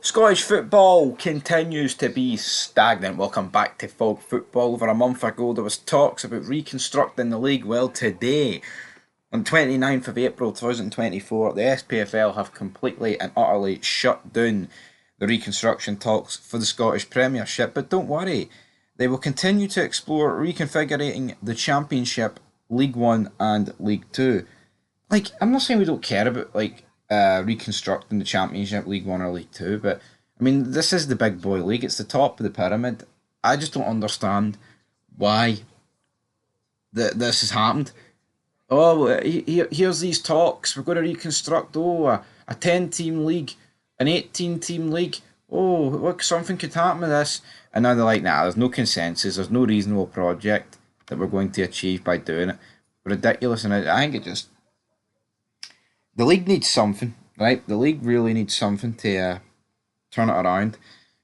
Scottish football continues to be stagnant. Welcome back to Fog Football. Over a month ago, there was talks about reconstructing the league. Well, today, on 29th of April 2024, the SPFL have completely and utterly shut down the reconstruction talks for the Scottish Premiership. But don't worry, they will continue to explore reconfiguring the Championship, League One, and League Two. I'm not saying we don't care about reconstructing the Championship, League One or League Two, but I mean this is the big boy league. It's the top of the pyramid. I just don't understand why this has happened. Oh, here's these talks. We're going to reconstruct. Oh, a 10-team league, an 18-team league. Oh, look, something could happen with this. And now they're like, nah, there's no consensus. There's no reasonable project that we're going to achieve by doing it. Ridiculous, and I think it just the league needs something, right? The league really needs something to turn it around.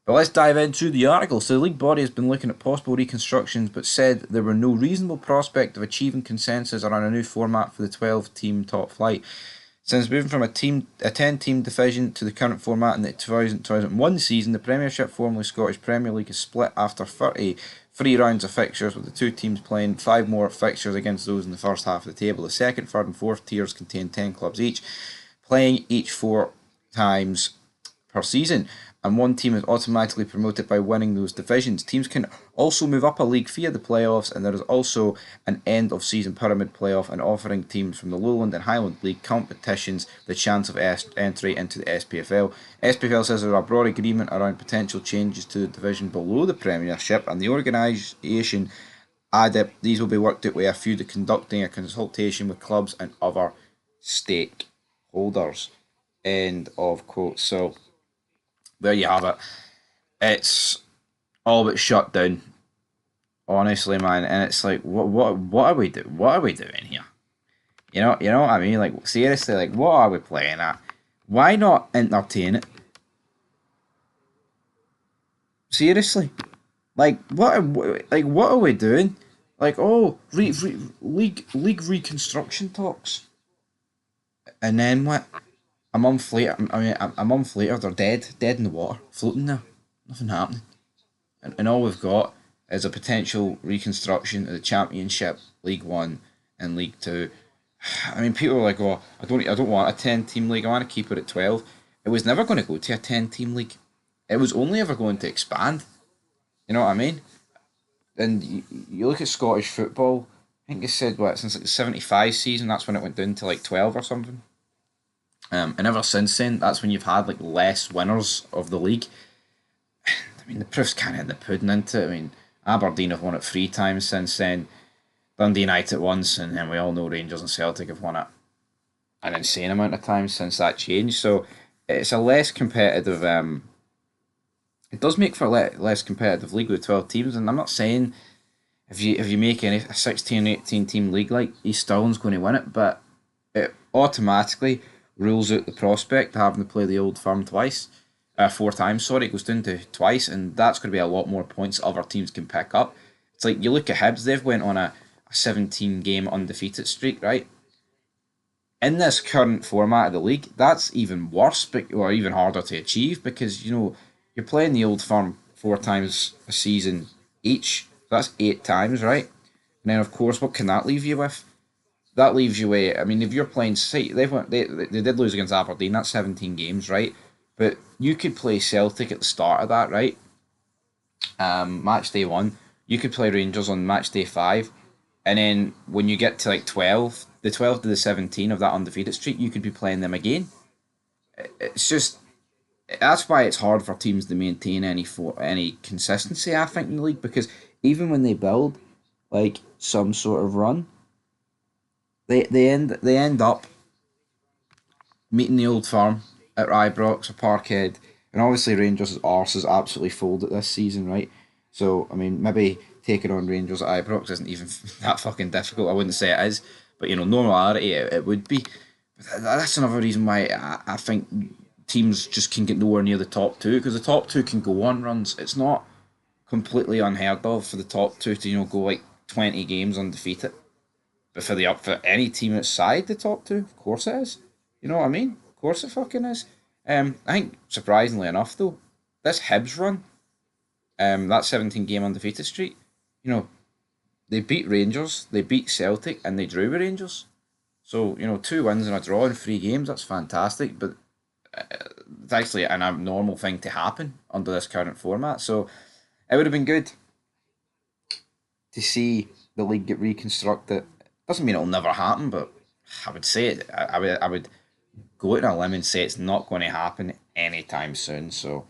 But let's dive into the article. So the league body has been looking at possible reconstructions, but said there were no reasonable prospect of achieving consensus around a new format for the 12-team top flight. Since moving from a 10-team division to the current format in the 2001 season, the Premiership, formerly Scottish Premier League, is split after 33 rounds of fixtures, with the two teams playing 5 more fixtures against those in the first half of the table. The second, third and fourth tiers contain 10 clubs each, playing each 4 times per season, and one team is automatically promoted by winning those divisions. Teams can also move up a league via the playoffs, and there is also an end of season pyramid playoff and offering teams from the Lowland and Highland League competitions the chance of entry into the SPFL. SPFL says there is a broad agreement around potential changes to the division below the Premiership, and the organisation added these will be worked out with a view to conducting a consultation with clubs and other stakeholders. End of quote. So there you have it. It's all but shut down, honestly, man. And it's like, what are we doing? What are we doing here? You know what I mean? Like, seriously, like, what are we playing at? Why not entertain it? Seriously, what are we doing? Like, oh, league reconstruction talks, and then what? A month later, a month later, they're dead in the water, floating there, nothing happening, and all we've got is a potential reconstruction of the Championship, League One, and League Two. I mean, people are like, "Oh, I don't want a 10-team league. I want to keep it at 12." It was never going to go to a 10-team league. It was only ever going to expand. You know what I mean? And you look at Scottish football. I think it said what since like the '75 season. That's when it went down to like 12 or something. And ever since then, that's when you've had like less winners of the league. I mean, the proof's kind of in the pudding, isn't it? I mean, Aberdeen have won it 3 times since then. Dundee United once, and then we all know Rangers and Celtic have won it an insane amount of times since that change. So it's a less competitive. It does make for a less competitive league with 12 teams, and I'm not saying if you make a 16 or 18 team league like East Stirling's going to win it, but it automatically rules out the prospect of having to play the Old Firm twice, 4 times. Sorry, it goes down to twice, and that's going to be a lot more points other teams can pick up. It's like you look at Hibs; they've went on a 17-game undefeated streak, right? In this current format of the league, that's even worse, or even harder to achieve because you're playing the Old Firm 4 times a season each. So that's 8 times, right? And then of course, what can that leave you with? That leaves you with. I mean, if you're playing, say they did lose against Aberdeen. That's 17 games, right? But you could play Celtic at the start of that, right? Match day 1. You could play Rangers on match day 5, and then when you get to like 12, the 12 to the 17 of that undefeated streak, you could be playing them again. It's just that's why it's hard for teams to maintain any consistency. I think in the league because even when they build like some sort of run, they end up meeting the Old Firm at Ibrox or Parkhead, and obviously Rangers' arse is absolutely folded this season, right? So I mean, maybe taking on Rangers at Ibrox isn't even that fucking difficult. I wouldn't say it is, but normality it would be. But that's another reason why I think teams just can get nowhere near the top two because the top two can go on runs. It's not completely unheard of for the top two to go like 20 games undefeated. But for any team outside the top two, of course it is. You know what I mean? Of course it fucking is. I think surprisingly enough though, this Hibs run, that 17 game undefeated streak, you know, they beat Rangers, they beat Celtic, and they drew with Rangers. So, two wins and a draw in 3 games, that's fantastic, but it's actually an abnormal thing to happen under this current format. So it would have been good to see the league get reconstructed. Doesn't mean it'll never happen, but I would say it. I would go out on a limb and say it's not going to happen anytime soon. So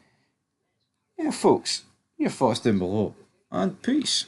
yeah, folks, your thoughts down below, and peace.